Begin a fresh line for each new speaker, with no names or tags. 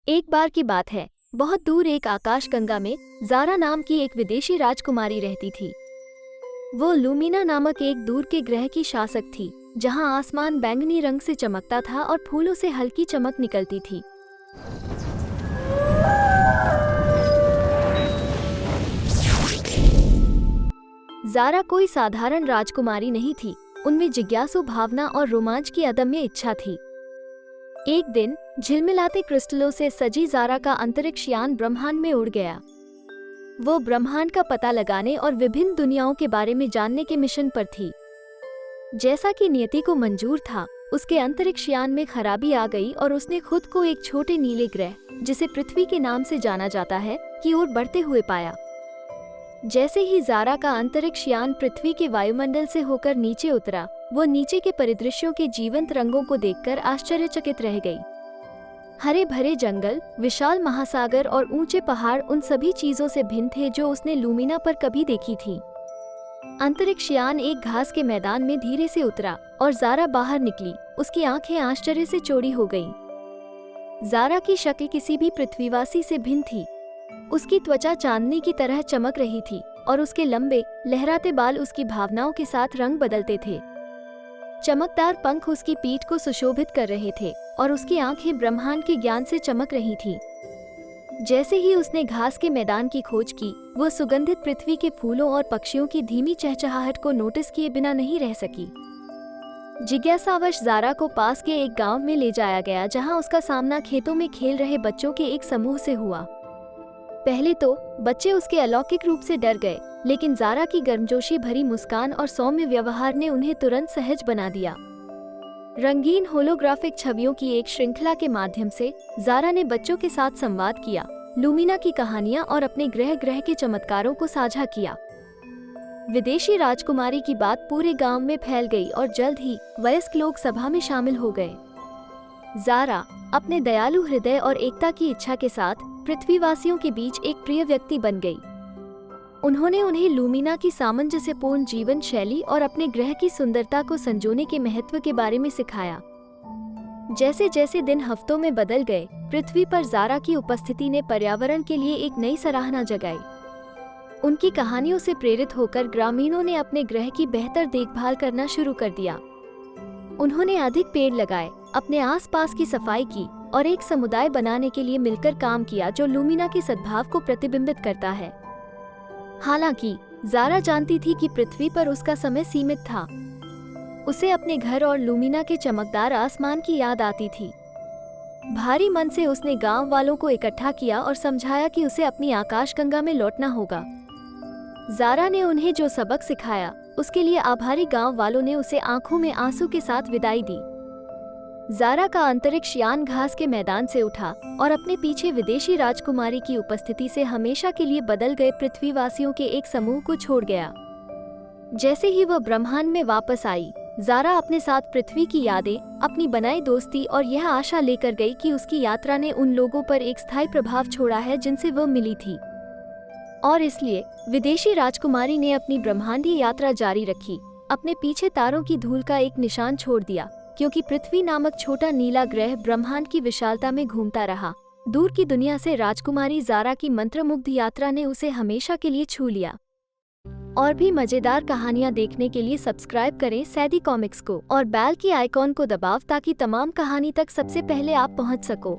एक बार की बात है, बहुत दूर एक आकाशगंगा में ज़ारा नाम की एक विदेशी राजकुमारी रहती थी। वो लूमिना नामक एक दूर के ग्रह की शासक थी, जहां आसमान बैंगनी रंग से चमकता था और फूलों से हल्की चमक निकलती थी। ज़ारा कोई साधारण राजकुमारी नहीं थी, उनमें जिज्ञासु भावना और रोमांच की अदम्य इच्छा थी। एक दिन झिलमिलाते क्रिस्टलों से सजी ज़ारा का अंतरिक्ष यान ब्रह्मांड में उड़ गया। वो ब्रह्मांड का पता लगाने और विभिन्न दुनियाओं के बारे में जानने के मिशन पर थी। जैसा कि नियति को मंजूर था, उसके अंतरिक्ष यान में खराबी आ गई और उसने खुद को एक छोटे नीले ग्रह, जिसे पृथ्वी के नाम से जाना जाता है, की ओर बढ़ते हुए पाया। जैसे ही ज़ारा का अंतरिक्ष यान पृथ्वी के वायुमंडल से होकर नीचे उतरा, वो नीचे के परिदृश्यों के जीवंत रंगों को देखकर आश्चर्यचकित रह गई। हरे भरे जंगल, विशाल महासागर और ऊंचे पहाड़ उन सभी चीजों से भिन्न थे जो उसने लूमिना पर कभी देखी थी। अंतरिक्ष यान एक घास के मैदान में धीरे से उतरा और ज़ारा बाहर निकली। उसकी आंखें आश्चर्य से चौड़ी हो गईं। ज़ारा की शक्ल किसी भी पृथ्वीवासी से भिन्न थी। उसकी त्वचा चांदनी की तरह चमक रही थी और उसके लंबे लहराते बाल उसकी भावनाओं के साथ रंग बदलते थे। चमकदार पंख उसकी पीठ को सुशोभित कर रहे थे और उसकी आंखें ब्रह्मांड के ज्ञान से चमक रही थीं। जैसे ही उसने घास के मैदान की खोज की, वो सुगंधित पृथ्वी के फूलों और पक्षियों की धीमी चहचहाहट को नोटिस किए बिना नहीं रह सकी। जिज्ञासावश ज़ारा को पास के एक गांव में ले जाया गया, जहां उसका सामना खेतों में खेल रहे बच्चों के एक समूह से हुआ। पहले तो बच्चे उसके अलौकिक रूप से डर गए, लेकिन ज़ारा की गर्मजोशी भरी मुस्कान और सौम्य व्यवहार ने उन्हें तुरंत सहज बना दिया। रंगीन होलोग्राफिक छवियों की एक श्रृंखला के माध्यम से ज़ारा ने बच्चों के साथ संवाद किया, लूमिना की कहानियां और अपने ग्रह के चमत्कारों को साझा किया। विदेशी राजकुमारी की बात पूरे गांव में फैल गई और जल्द ही वयस्क लोग सभा में शामिल हो गए। ज़ारा अपने दयालु हृदय और एकता की इच्छा के साथ पृथ्वीवासियों के बीच एक प्रिय व्यक्ति बन गई। उन्होंने उन्हें लूमिना की सामंजस्यपूर्ण जीवन शैली और अपने ग्रह की सुंदरता को संजोने के महत्व के बारे में सिखाया। जैसे जैसे दिन हफ्तों में बदल गए, पृथ्वी पर ज़ारा की उपस्थिति ने पर्यावरण के लिए एक नई सराहना जगाई। उनकी कहानियों से प्रेरित होकर ग्रामीणों ने अपने ग्रह की बेहतर देखभाल करना शुरू कर दिया। उन्होंने अधिक पेड़ लगाए, अपने आसपास की सफाई की और एक समुदाय बनाने के लिए मिलकर काम किया जो लूमिना के सद्भाव को प्रतिबिंबित करता है। हालांकि ज़ारा जानती थी कि पृथ्वी पर उसका समय सीमित था। उसे अपने घर और लूमिना के चमकदार आसमान की याद आती थी। भारी मन से उसने गांव वालों को इकट्ठा किया और समझाया कि उसे अपनी आकाशगंगा में लौटना होगा। ज़ारा ने उन्हें जो सबक सिखाया, उसके लिए आभारी गांव वालों ने उसे आंखों में आंसू के साथ विदाई दी। ज़ारा का अंतरिक्ष यान घास के मैदान से उठा और अपने पीछे विदेशी राजकुमारी की उपस्थिति से हमेशा के लिए बदल गए पृथ्वीवासियों के एक समूह को छोड़ गया। जैसे ही वह ब्रह्मांड में वापस आई, ज़ारा अपने साथ पृथ्वी की यादें, अपनी बनाई दोस्ती और यह आशा लेकर गई कि उसकी यात्रा ने उन लोगों पर एक स्थायी प्रभाव छोड़ा है जिनसे वह मिली थी। और इसलिए विदेशी राजकुमारी ने अपनी ब्रह्मांडीय यात्रा जारी रखी, अपने पीछे तारों की धूल का एक निशान छोड़ दिया, क्योंकि पृथ्वी नामक छोटा नीला ग्रह ब्रह्मांड की विशालता में घूमता रहा। दूर की दुनिया से राजकुमारी ज़ारा की मंत्रमुग्ध यात्रा ने उसे हमेशा के लिए छू लिया। और भी मजेदार कहानियां देखने के लिए सब्सक्राइब करें सैदी कॉमिक्स को और बेल की आइकॉन को दबाव ताकि तमाम कहानी तक सबसे पहले आप पहुंच सको।